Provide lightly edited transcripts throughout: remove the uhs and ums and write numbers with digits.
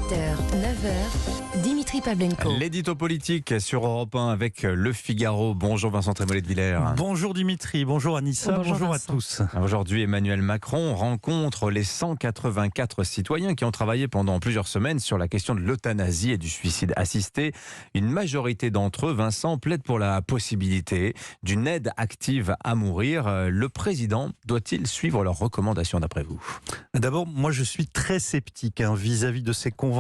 7h, 9h, Dimitri Pavlenko. L'édito politique sur Europe 1 avec Le Figaro. Bonjour Vincent Trémollet de Villers. Bonjour Dimitri, bonjour Anissa, bonjour à tous. Aujourd'hui, Emmanuel Macron rencontre les 184 citoyens qui ont travaillé pendant plusieurs semaines sur la question de l'euthanasie et du suicide assisté. Une majorité d'entre eux, Vincent, plaide pour la possibilité d'une aide active à mourir. Le président doit-il suivre leurs recommandations d'après vous ? D'abord, moi je suis très sceptique vis-à-vis de ces conventions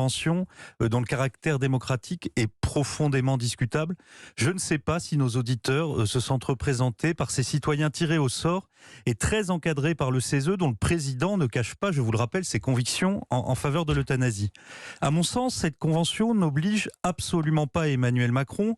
dont le caractère démocratique est profondément discutable. Je ne sais pas si nos auditeurs se sentent représentés par ces citoyens tirés au sort et très encadrés par le CESE dont le président ne cache pas, je vous le rappelle, ses convictions en faveur de l'euthanasie. À mon sens, cette convention n'oblige absolument pas Emmanuel Macron,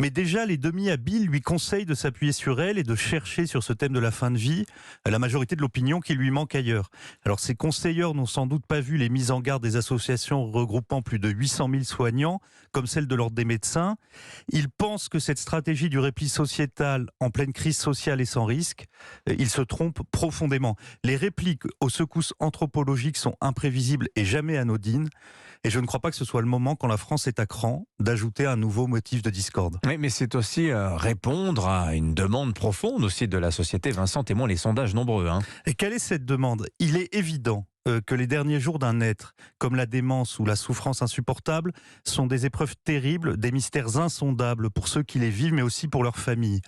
mais déjà les demi-habiles lui conseillent de s'appuyer sur elle et de chercher sur ce thème de la fin de vie la majorité de l'opinion qui lui manque ailleurs. Alors ces conseilleurs n'ont sans doute pas vu les mises en garde des associations regroupant plus de 800 000 soignants, comme celle de l'Ordre des médecins. Ils pensent que cette stratégie du repli sociétal en pleine crise sociale est sans risque. Ils se trompent profondément. Les répliques aux secousses anthropologiques sont imprévisibles et jamais anodines. Et je ne crois pas que ce soit le moment, quand la France est à cran, d'ajouter un nouveau motif de discorde. Oui, mais c'est aussi répondre à une demande profonde aussi de la société. Vincent, témoin les sondages nombreux. Et quelle est cette demande ? Il est évident que les derniers jours d'un être, comme la démence ou la souffrance insupportable, sont des épreuves terribles, des mystères insondables pour ceux qui les vivent, mais aussi pour leurs familles.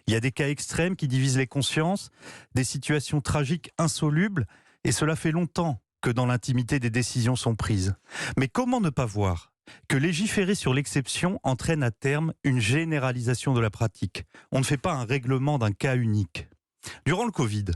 Il y a des cas extrêmes qui divisent les consciences, des situations tragiques insolubles, et cela fait longtemps que dans l'intimité des décisions sont prises. Mais comment ne pas voir que légiférer sur l'exception entraîne à terme une généralisation de la pratique ? On ne fait pas un règlement d'un cas unique. Durant le Covid,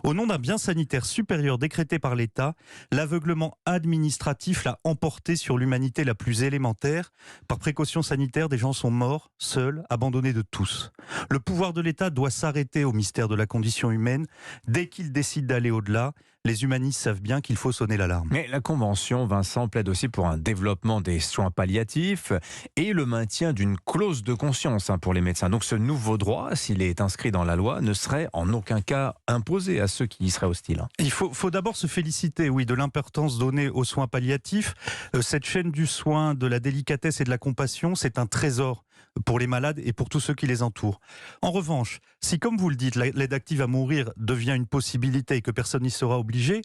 au nom d'un bien sanitaire supérieur décrété par l'État, l'aveuglement administratif l'a emporté sur l'humanité la plus élémentaire. Par précaution sanitaire, des gens sont morts, seuls, abandonnés de tous. Le pouvoir de l'État doit s'arrêter au mystère de la condition humaine. Dès qu'il décide d'aller au-delà, les humanistes savent bien qu'il faut sonner l'alarme. Mais la Convention, Vincent, plaide aussi pour un développement des soins palliatifs et le maintien d'une clause de conscience pour les médecins. Donc ce nouveau droit, s'il est inscrit dans la loi, ne serait en aucun cas imposé à ceux qui y seraient hostiles. Il faut d'abord se féliciter, de l'importance donnée aux soins palliatifs. Cette chaîne du soin, de la délicatesse et de la compassion, c'est un trésor pour les malades et pour tous ceux qui les entourent. En revanche, si, comme vous le dites, l'aide active à mourir devient une possibilité et que personne n'y sera obligé,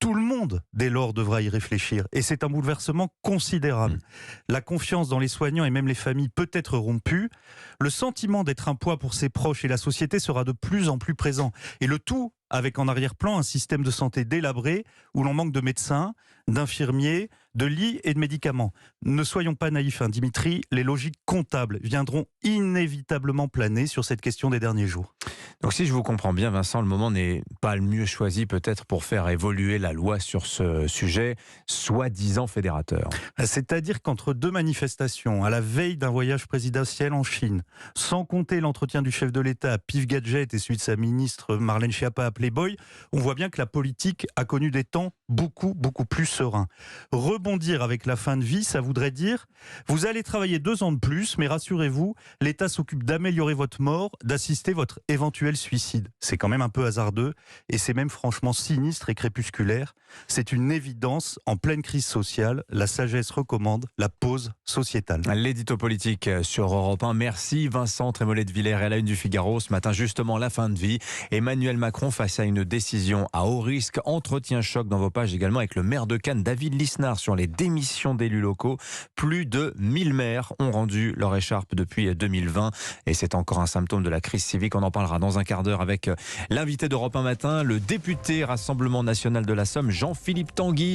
tout le monde, dès lors, devra y réfléchir. Et c'est un bouleversement considérable. La confiance dans les soignants et même les familles peut être rompue. Le sentiment d'être un poids pour ses proches et la société sera de plus en plus présent. Et le tout avec en arrière-plan un système de santé délabré où l'on manque de médecins, d'infirmiers, de lits et de médicaments. Ne soyons pas naïfs, Dimitri, les logiques comptables viendront inévitablement planer sur cette question des derniers jours. Donc si je vous comprends bien, Vincent, le moment n'est pas le mieux choisi peut-être pour faire évoluer la loi sur ce sujet, soi-disant fédérateur. C'est-à-dire qu'entre deux manifestations, à la veille d'un voyage présidentiel en Chine, sans compter l'entretien du chef de l'État à Pif Gadget et celui de sa ministre Marlène Schiappa à Playboy, on voit bien que la politique a connu des temps beaucoup plus sereins. Rebondir avec la fin de vie, ça voudrait dire vous allez travailler 2 ans de plus, mais rassurez-vous, l'État s'occupe d'améliorer votre mort, d'assister votre éventuel suicide. C'est quand même un peu hasardeux et c'est même franchement sinistre et crépusculaire. C'est une évidence en pleine crise sociale. La sagesse recommande la pause sociétale. L'édito politique sur Europe 1. Merci Vincent Trémollet de Villers. Et à la une du Figaro ce matin, justement la fin de vie. Emmanuel Macron face à une décision à haut risque. Entretien choc dans vos pages également avec le maire de Cannes, David Lisnard, sur les démissions d'élus locaux. Plus de 1000 maires ont rendu leur écharpe depuis 2020 et c'est encore un symptôme de la crise civique. On en parlera dans un quart d'heure avec l'invité d'Europe 1 matin, le député Rassemblement National de la Somme, Jean-Philippe Tanguy.